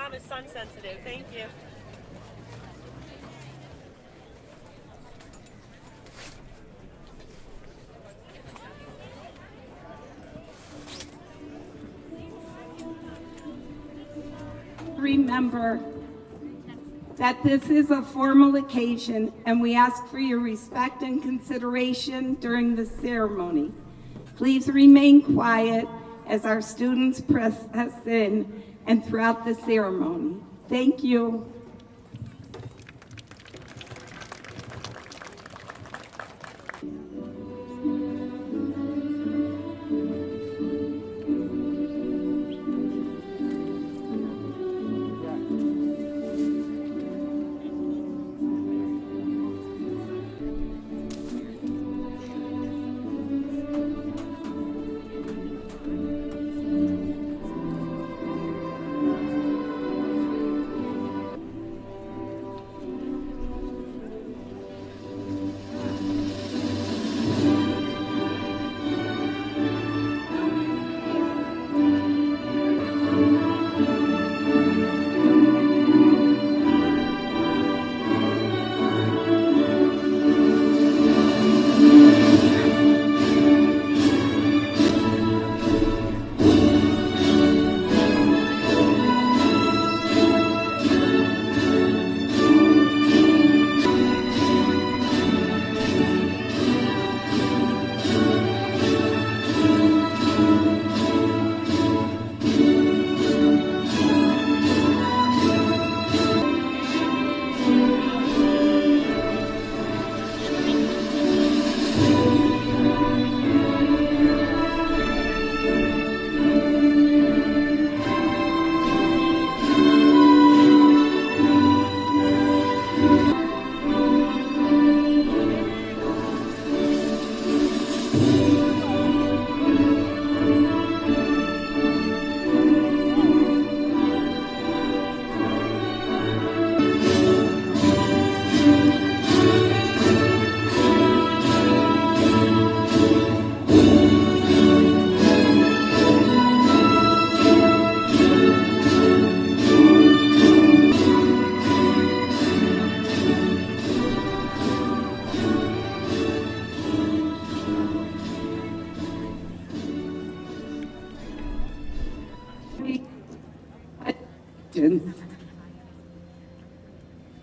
mom is sun sensitive. Thank you. Remember that this is a formal occasion and we ask for your respect and consideration during the ceremony. Please remain quiet as our students press us in and throughout the ceremony. Thank you.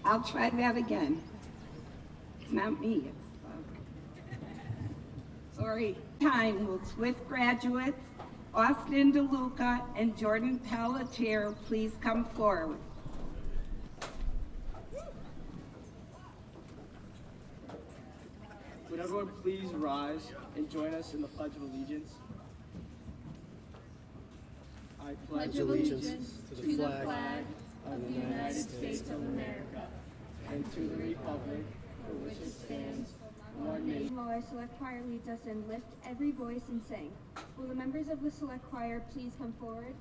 I'll try that again. It's not me, it's sorry. Time will Swift graduates Austin DeLuca and Jordan Pelletier please come forward. Would everyone please rise and join us in the Pledge of Allegiance? I pledge allegiance to the flag of the United States of America and to the republic for which it stands, one nation. While our select choir leads us in Lift Every Voice and Sing, will the members of the select choir please come forward?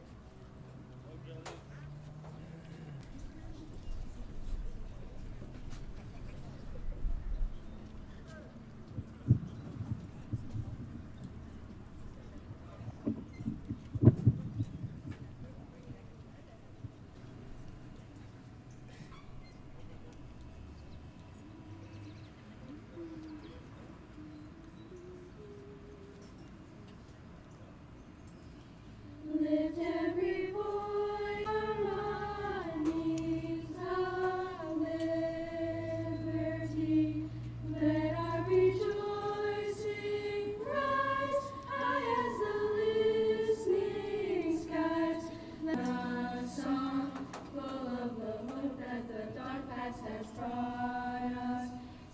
Lift every voice, our knees of liberty. Let our rejoicing rise high as the listening skies. Let a song full of the hope that the dark past has brought us.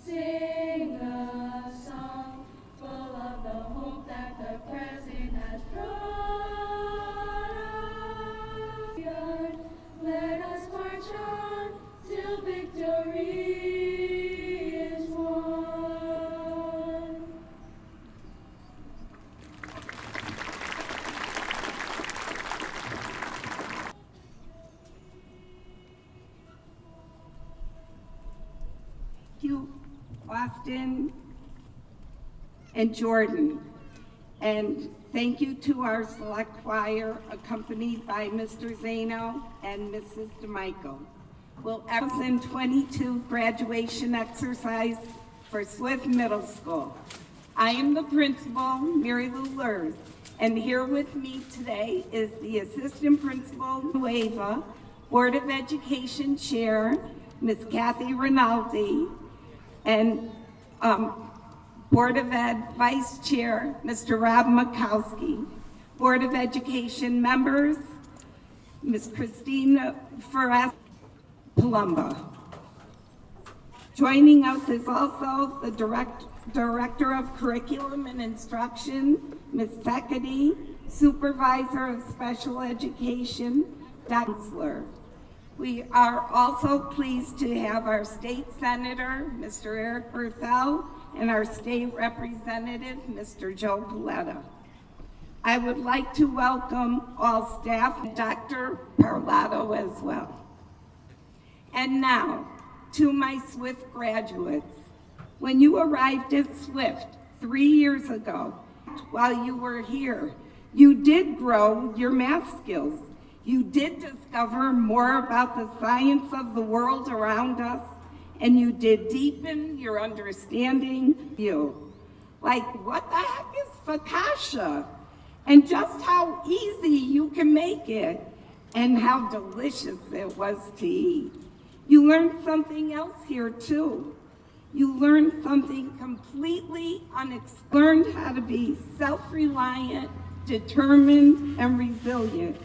Sing a song full of the hope that the present has brought. Let us march on till victory is won. Thank you, Austin and Jordan. And Thank you to our select choir, accompanied by Mr. Zano and Mrs. DeMichael. Will 2022 graduation exercise for Swift Middle School. I am the principal, Mary Lou Lurs, and here with me today is the assistant principal, Nueva, Board of Education Chair, Ms. Kathy Rinaldi, and Board of Ed Vice Chair, Mr. Rob Makowski. Board of Education members, Ms. Christina Ferraz Palumba. Joining us is also the Director of Curriculum and Instruction, Ms. Fekete, Supervisor of Special Education, Dr. Counselor. We are also pleased to have our State Senator, Mr. Eric Berthel, and our State Representative, Mr. Joe Paletta. I would like to welcome all staff, Dr. Parlato as well. And now, to my Swift graduates. When you arrived at Swift 3 years ago, while you were here, you did grow your math skills. You did discover more about the science of the world around us, and you did deepen your understanding of you. Like, what the heck is focaccia? And just how easy you can make it, and how delicious it was to eat. You learned something else here too. You learned something completely unexpected. Learned how to be self-reliant, determined, and resilient.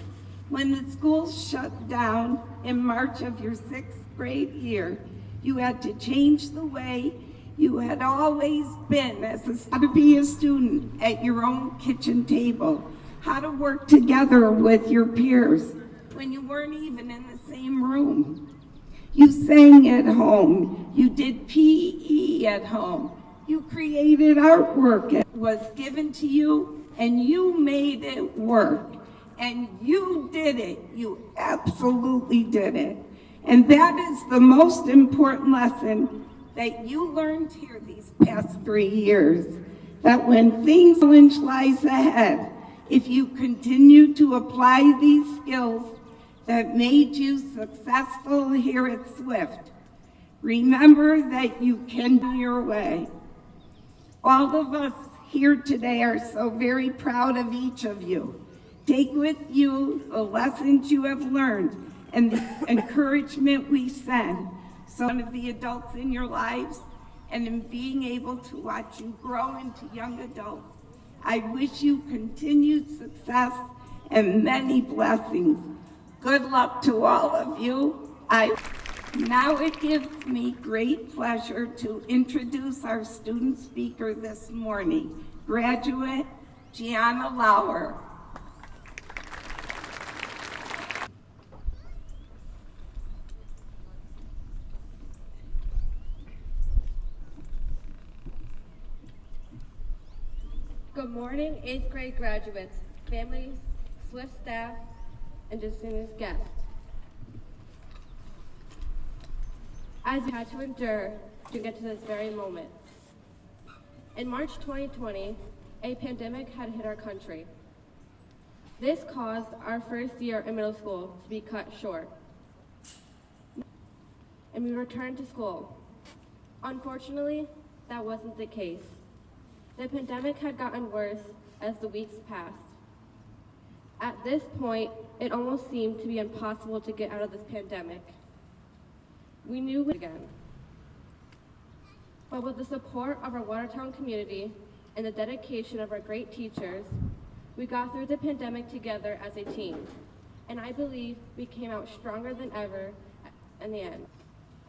When the school shut down in March of your 6th grade year, you had to change the way you had always been how to be a student at your own kitchen table, how to work together with your peers when you weren't even in the same room. You sang at home, you did PE at home, you created artwork that was given to you, and you made it work. And you did it, you absolutely did it. And that is the most important lesson that you learned here these past 3 years, that when challenge lies ahead, if you continue to apply these skills that made you successful here at Swift, remember that you can do your way. All of us here today are so very proud of each of you. Take with you the lessons you have learned and the encouragement we send. So one of the adults in your lives, and in being able to watch you grow into young adults, I wish you continued success and many blessings. Good luck to all of you. Now it gives me great pleasure to introduce our student speaker this morning, graduate Gianna Lauer. Good morning, 8th grade graduates, families, Swift staff, and distinguished guests. As we had to endure to get to this very moment. In March 2020, a pandemic had hit our country. This caused our first year in middle school to be cut short. And we returned to school. Unfortunately, that wasn't the case. The pandemic had gotten worse as the weeks passed. At this point, it almost seemed to be impossible to get out of this pandemic. We knew we again. But with the support of our Watertown community and the dedication of our great teachers, we got through the pandemic together as a team. And I believe we came out stronger than ever in the end.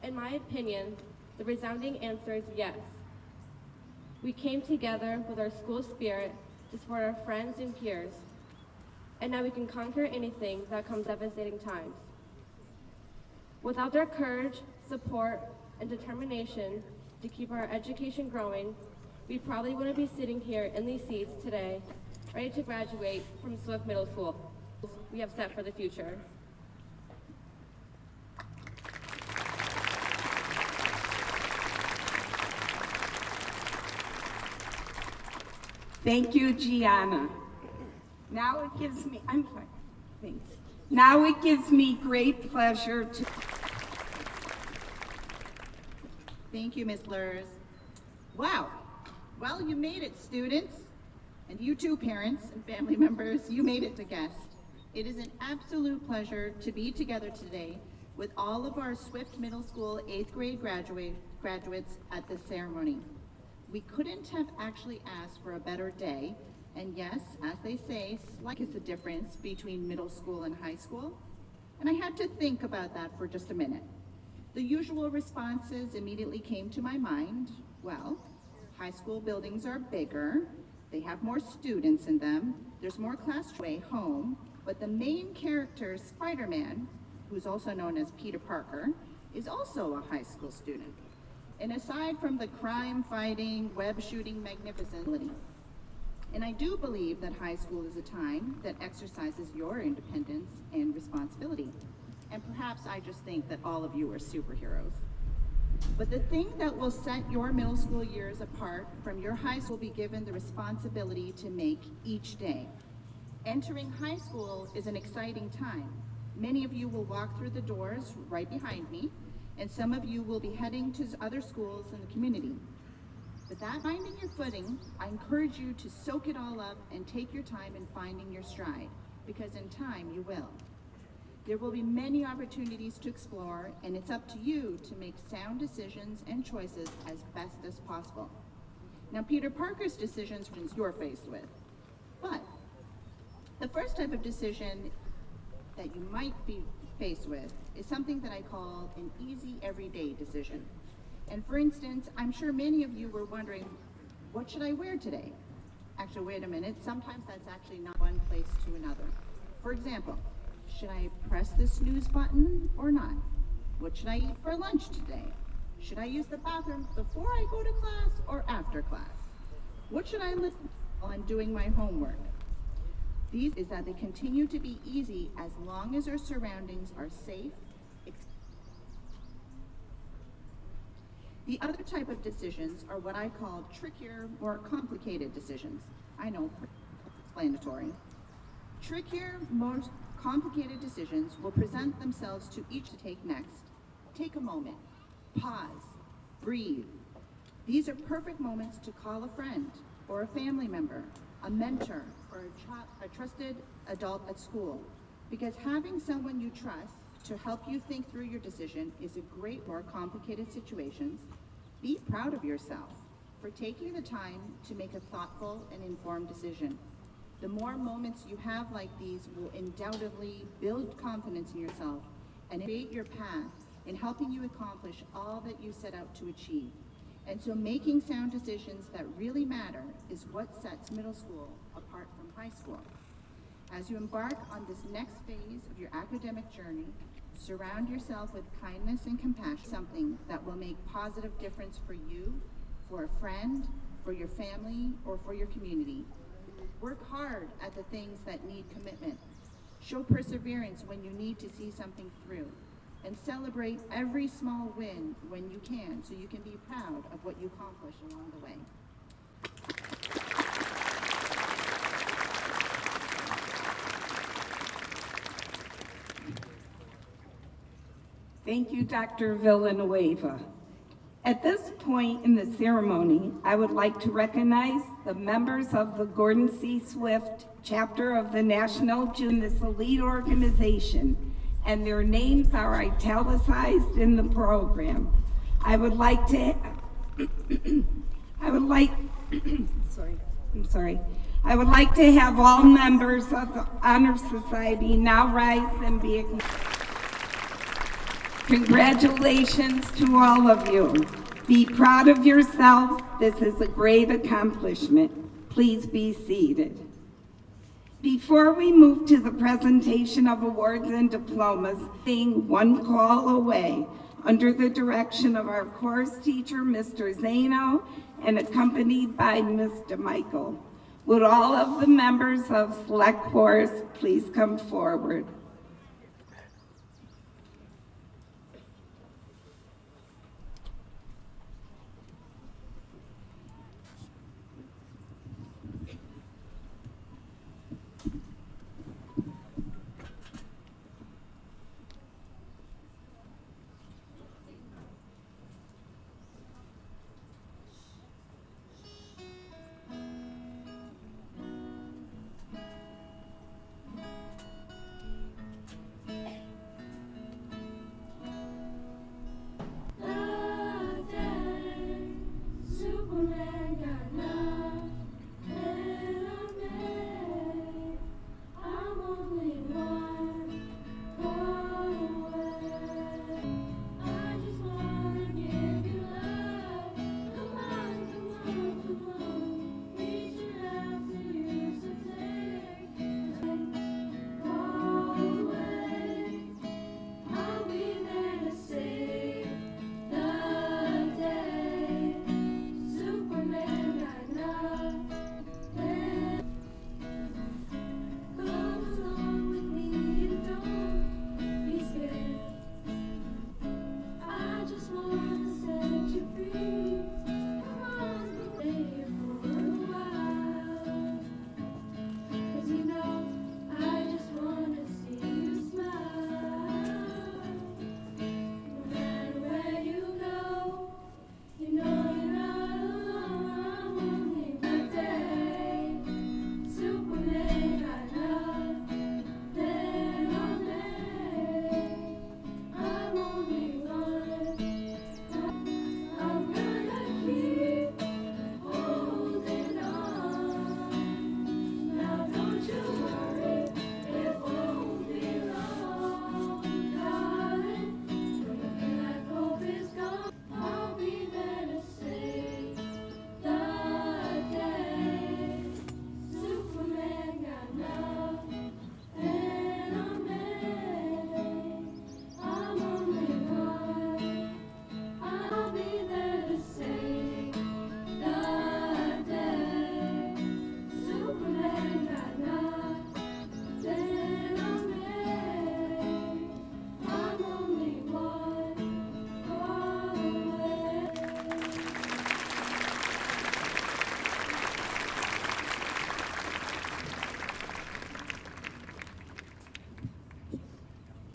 In my opinion, the resounding answer is yes. We came together with our school spirit to support our friends and peers. And now we can conquer anything that comes devastating times. Without their courage, support, and determination to keep our education growing, we probably wouldn't be sitting here in these seats today, ready to graduate from Swift Middle School. We have set for the future. Thank you, Gianna. Now it gives me, I'm sorry, thanks. Now it gives me great pleasure to Thank you, Ms. Lurs. Wow. Well, you made it, students. And you too, parents and family members, you made it to guest. It is an absolute pleasure to be together today with all of our Swift Middle School 8th grade graduates at this ceremony. We couldn't have actually asked for a better day. And yes, as they say, slight is the difference between middle school and high school. And I had to think about that for just a minute. The usual responses immediately came to my mind. Well, high school buildings are bigger, they have more students in them, there's more class way home, but the main character, Spider-Man, who's also known as Peter Parker, is also a high school student. And aside from the crime-fighting, web-shooting magnificently, and I do believe that high school is a time that exercises your independence and responsibility. And perhaps I just think that all of you are superheroes. But the thing that will set your middle school years apart from your high school will be given the responsibility to make each day. Entering high school is an exciting time. Many of you will walk through the doors right behind me, and some of you will be heading to other schools in the community. But that finding your footing, I encourage you to soak it all up and take your time in finding your stride, because in time you will. There will be many opportunities to explore, and it's up to you to make sound decisions and choices as best as possible. Now, Peter Parker's decisions you're faced with. But the first type of decision that you might be faced with is something that I call an easy everyday decision. And for instance, I'm sure many of you were wondering, what should I wear today? Actually, wait a minute, sometimes that's actually not one place to another. For example, should I press the snooze button or not? What should I eat for lunch today? Should I use the bathroom before I go to class or after class? What should I listen to while I'm doing my homework? These is that they continue to be easy as long as our surroundings are safe. The other type of decisions are what I call trickier, more complicated decisions. I know, explanatory. Trickier, more complicated decisions will present themselves to each to take next. Take a moment, pause, breathe. These are perfect moments to call a friend or a family member, a mentor, or a trusted adult at school. Because having someone you trust to help you think through your decision is a great, more complicated situations. Be proud of yourself for taking the time to make a thoughtful and informed decision. The more moments you have like these will undoubtedly build confidence in yourself and create your path in helping you accomplish all that you set out to achieve. And so making sound decisions that really matter is what sets middle school apart from high school. As you embark on this next phase of your academic journey, surround yourself with kindness and compassion, something that will make positive difference for you, for a friend, for your family, or for your community. Work hard at the things that need commitment. Show perseverance when you need to see something through. And celebrate every small win when you can, so you can be proud of what you accomplish along the way. Thank you, Dr. Villanueva. At this point in the ceremony, I would like to recognize the members of the Gordon C. Swift chapter of the National Junior, this elite organization, and their names are italicized in the program. I would like to have all members of the Honor Society now rise and be acknowledged. Congratulations to all of you. Be proud of yourselves. This is a great accomplishment. Please be seated. Before we move to the presentation of awards and diplomas, being one call away, under the direction of our course teacher, Mr. Zano, and accompanied by Mr. Michael. Would all of the members of Select Course please come forward?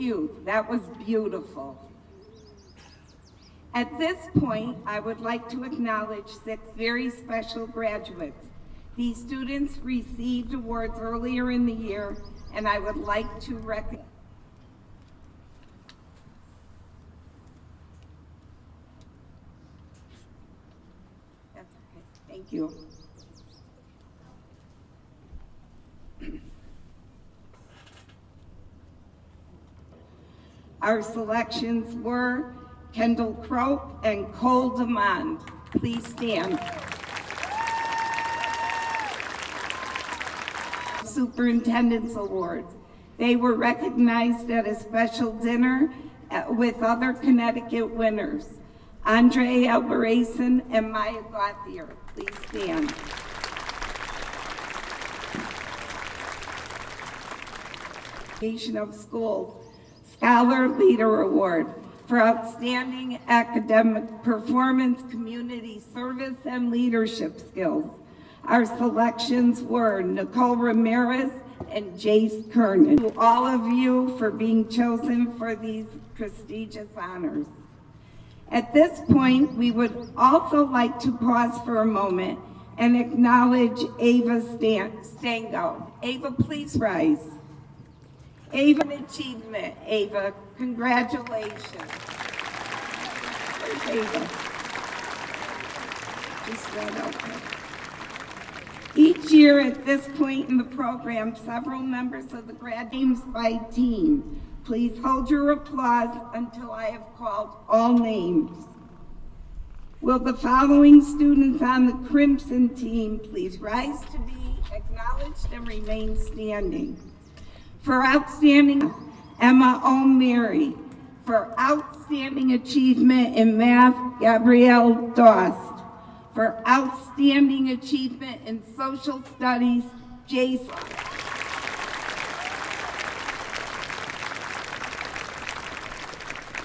youth. That was beautiful. At this point, I would like to acknowledge 6 very special graduates. These students received awards earlier in the year, and I would like to recognize. That's okay. Thank you. Our selections were Kendall Crope and Cole DeMond. Please stand. Superintendent's Awards. They were recognized at a special dinner with other Connecticut winners. Andre Albarracin and Maya Gauthier. Please stand. Of Schools Scholar Leader Award for outstanding academic performance, community service, and leadership skills. Our selections were Nicole Ramirez and Jace Kernan. To all of you for being chosen for these prestigious honors. At this point, we would also like to pause for a moment and acknowledge Ava Stango. Ava, please rise. Ava, achievement. Ava, congratulations. Where's Ava? Just right out there. Each year at this point in the program, several members of the grad teams by team. Please hold your applause until I have called all names. Will the following students on the Crimson team please rise to be acknowledged and remain standing? For outstanding, Emma O'Meary. For outstanding achievement in math, Gabrielle Dost. For outstanding achievement in social studies, Jason.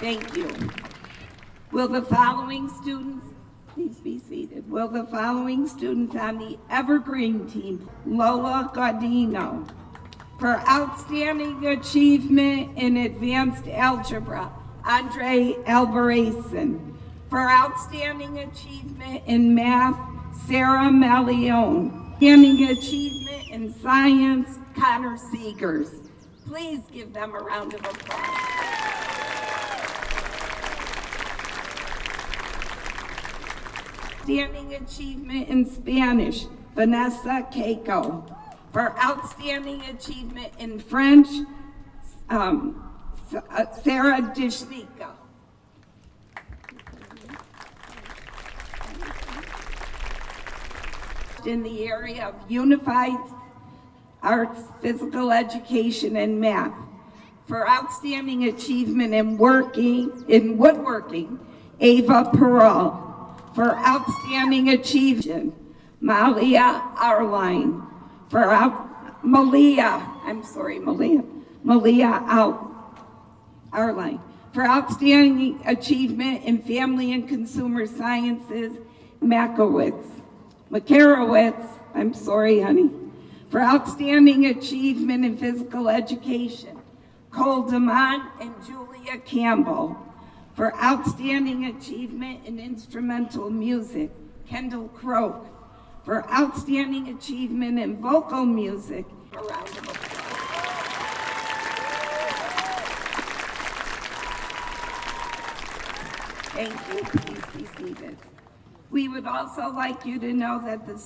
Thank you. Will the following students, please be seated. Will the following students on the Evergreen team, Lola Gaudino. For outstanding achievement in advanced algebra, Andre Albarracin. For outstanding achievement in math, Sarah Malione. Outstanding achievement in science, Connor Seegers. Please give them a round of applause. Outstanding achievement in Spanish, Vanessa Keiko. For outstanding achievement in French, Sarah Dishnika. In the area of unified arts, physical education, and math. For outstanding achievement in woodworking, Ava Peral. For outstanding achievement, Malia Arline. For Malia Arline. For outstanding achievement in family and consumer sciences, Makarowitz. For outstanding achievement in physical education, Cole DeMont and Julia Campbell. For outstanding achievement in instrumental music, Kendall Croke. For outstanding achievement in vocal music, a round of applause. Thank you. Please be seated. We would also like you to know that the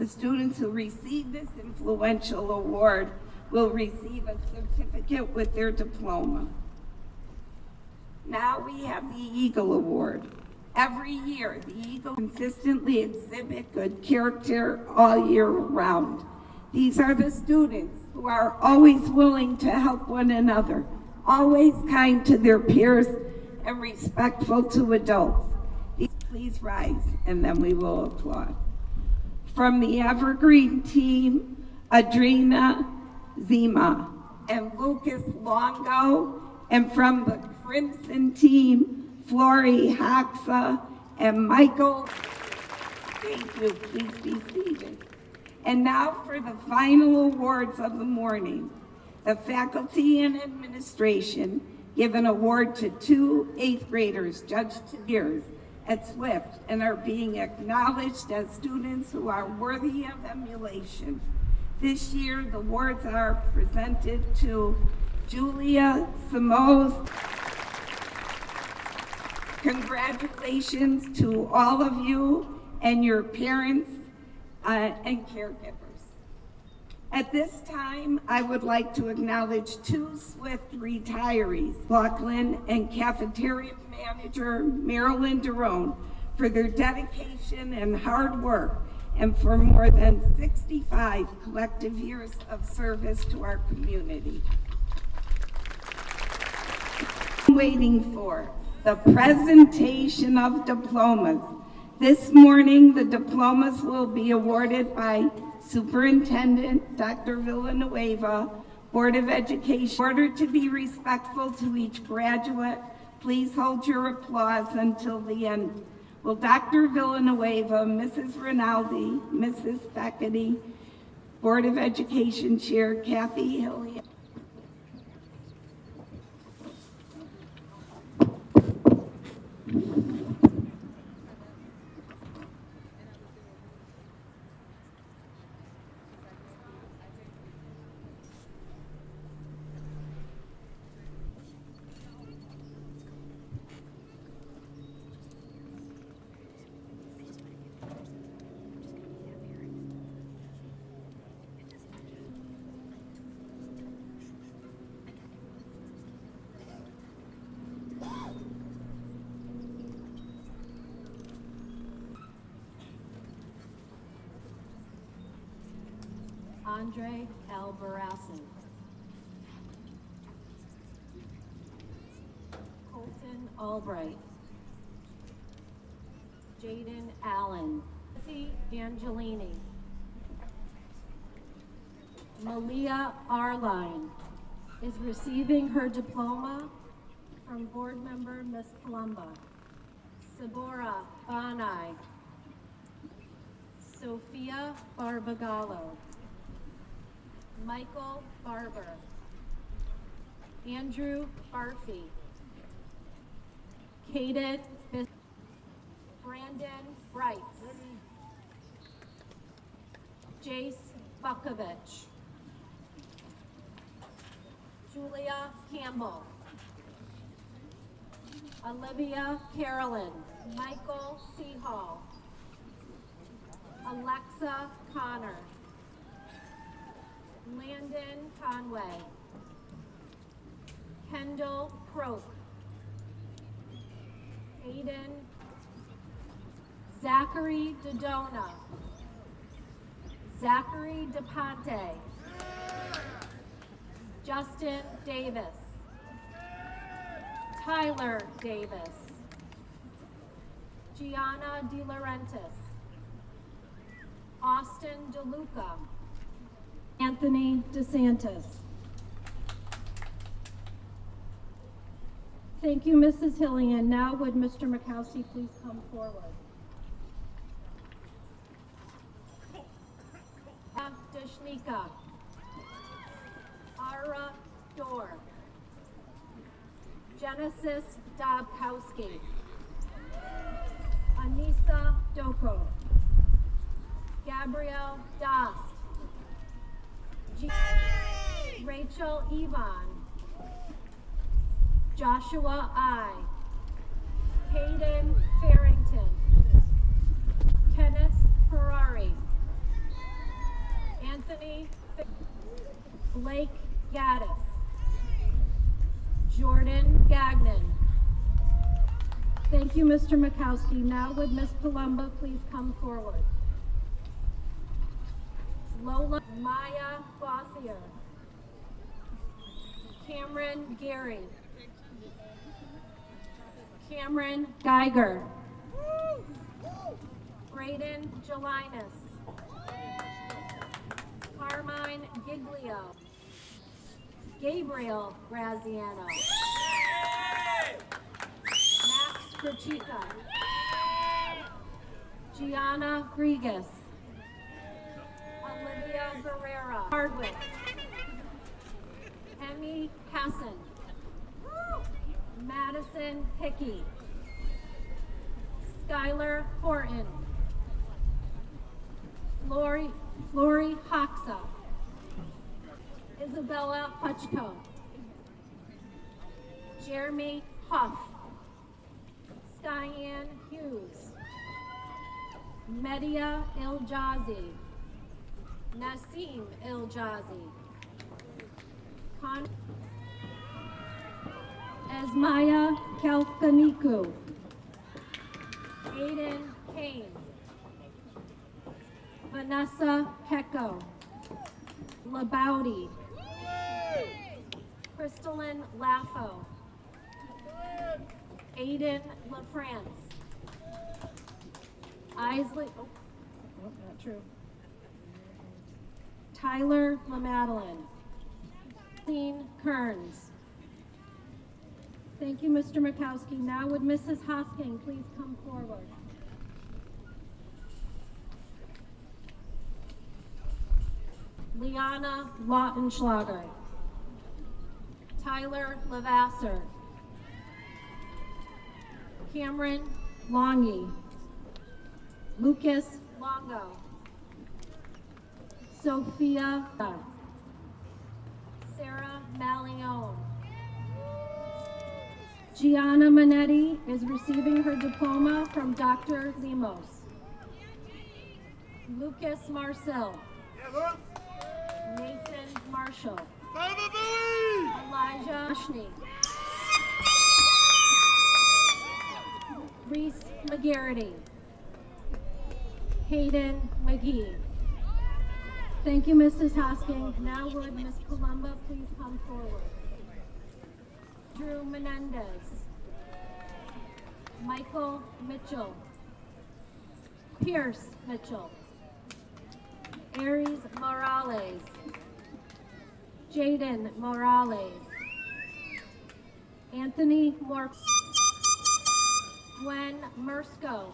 students who receive this influential award will receive a certificate with their diploma. Now we have the Eagle Award. Every year, the Eagle consistently exhibit good character all year round. These are the students who are always willing to help one another, always kind to their peers, and respectful to adults. Please rise, and then we will applaud. From the Evergreen team, Adrina Zima and Lucas Longo, and from the Crimson team, Flory Hoxa and Michael. Thank you. Please be seated. And now for the final awards of the morning. The faculty and administration give an award to 2 8th graders judged to years at Swift and are being acknowledged as students who are worthy of emulation. This year, the awards are presented to Julia Samos. Congratulations to all of you and your parents and caregivers. At this time, I would like to acknowledge 2 Swift retirees, Lachlan and cafeteria manager Marilyn Derone, for their dedication and hard work and for more than 65 collective years of service to our community. Waiting for the presentation of diplomas. This morning, the diplomas will be awarded by Superintendent Dr. Villanueva, Board of Education. In order to be respectful to each graduate, please hold your applause until the end. Will Dr. Villanueva, Mrs. Rinaldi, Mrs. Beckety, Board of Education Chair Kathy Hilliard, Andre L. Barassi. Colton Albright. Jaden Allen. Timothy Angelini. Malia Arline is receiving her diploma from board member Ms. Palumba. Sabora Banai. Sophia Barbagallo. Michael Barber. Andrew Barfy. Kaden Bis. Brandon Bright. Jace Bukovich. Julia Campbell. Olivia Carolyn. Michael Seahall. Alexa Connor. Landon Conway. Kendall Croak. Aiden. Zachary Dodona. Zachary DePonte. Justin Davis. Tyler Davis. Gianna De Laurentiis. Austin DeLuca. Anthony DeSantis. Thank you, Mrs. Hillian. Now would Mr. Makowski please come forward. Dashnika. Ara Dorr. Genesis Dobkowski. Anissa Doko. Gabrielle Dost. Rachel Yvonne. Joshua I. Hayden Farrington. Kenneth Ferrari. Anthony Blake Gaddis. Jordan Gagnon. Thank you, Mr. Makowski. Now would Ms. Palumba please come forward. Lola Maya Bossier. Cameron Gary. Cameron Geiger. Braden Jelinus. Carmine Giglio. Gabriel Graziano. Max Grachica. Gianna Grigas. Olivia Guerrera. Hardwick. Emmy Hassan, Madison Hickey, Skylar Horton, Lori Hoxa, Isabella Puchko, Jeremy Huff, Diane Hughes, Media Iljazi, Nasim Iljazi, Esmaya Kelkaniku, Aiden Kane, Vanessa Kecko, Labauti, Crystalline Laffo, Aiden LaFrance, Isley, not true. Tyler LaMadeline, Dean Kearns. Thank you, Mr. Makowski. Now would Mrs. Hosking please come forward? Liana Lautenschlager, Tyler Lavasser, Cameron Longy, Lucas Longo, Sophia, Sarah Malione. Gianna Manetti is receiving her diploma from Dr. Limos. Lucas Marcel, Nathan Marshall, Elijah Ashney, Reese McGarity, Hayden McGee. Thank you, Mrs. Hosking. Now would Ms. Palumba please come forward? Drew Menendez, Michael Mitchell, Pierce Mitchell, Aries Morales, Jaden Morales, Anthony Moore, Gwen Mersko,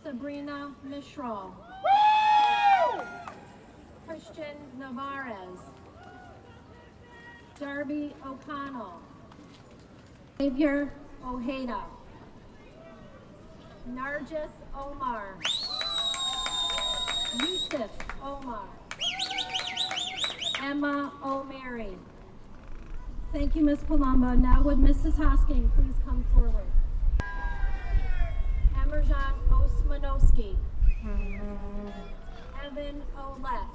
Sabrina Mishral, Christian Navarez, Darby O'Connell, Xavier Ojeda, Nargis Omar, Yusuf Omar, Emma O'Mary. Thank you, Ms. Palumba. Now would Mrs. Hosking please come forward? Emerjan Osmanowski, Evan Olet,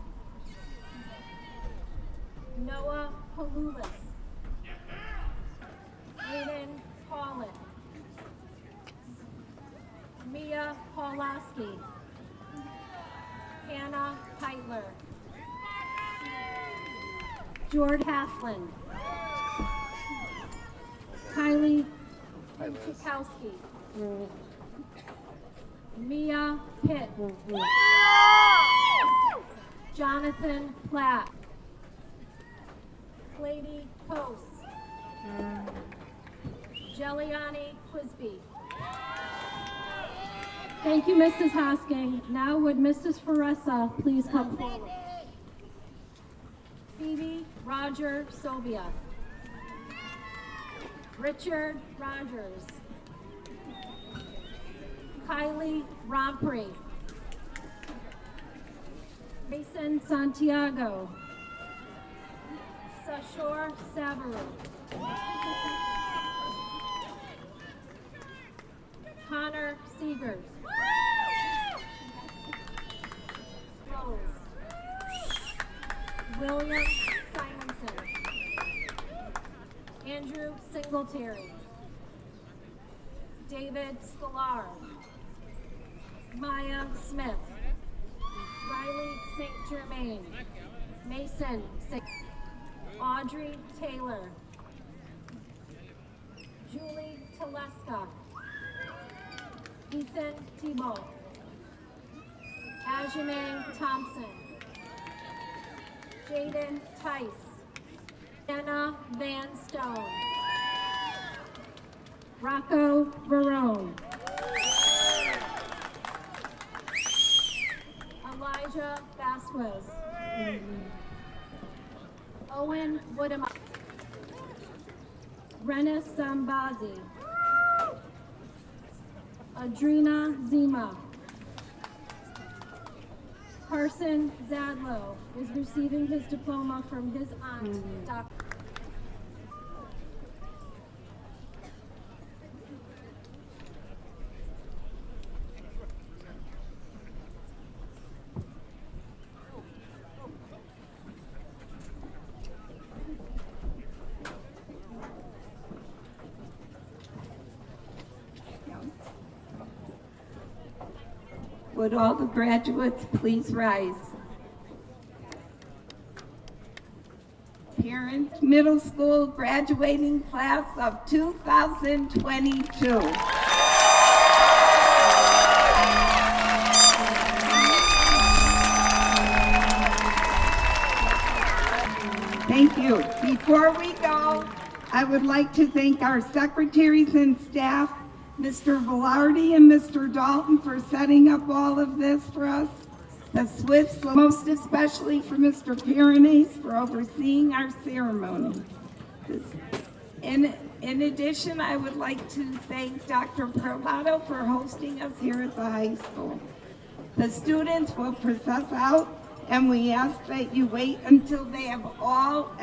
Noah Palulis, Aiden Paulin, Mia Paulaski, Hannah Heitler, Jord Halflin, Kylie Chukowski, Mia Pitt, Jonathan Platt, Lady Coase, Jelliani Quisby. Thank you, Mrs. Hosking. Now would Mrs. Faressa please come forward? Phoebe Roger Sobia, Richard Rogers, Kylie Rompre, Mason Santiago, Sashor Savaru, Connor Seegers, Rose, William Simonson, Andrew Singletary, David Scalar, Maya Smith, Riley St. Germain, Mason St. Audrey Taylor, Julie Teleska, Ethan Thibault, Ajimang Thompson, Jaden Tice, Anna Van Stone, Rocco Barone, Elijah Vasquez, Owen Woodham, Renis Zambazi, Adrina Zima, Carson Zadlow is receiving his diploma from his aunt, Dr. Would all the graduates please rise? Parents, middle school graduating class of 2022. Thank you. Before we go, I would like to thank our secretaries and staff, Mr. Velarde and Mr. Dalton, for setting up all of this for us. The Swifts, most especially for Mr. Pyrenees for overseeing our ceremony. In addition, I would like to thank Dr. Parlato for hosting us here at the high school. The students will process out, and we ask that you wait until they have all.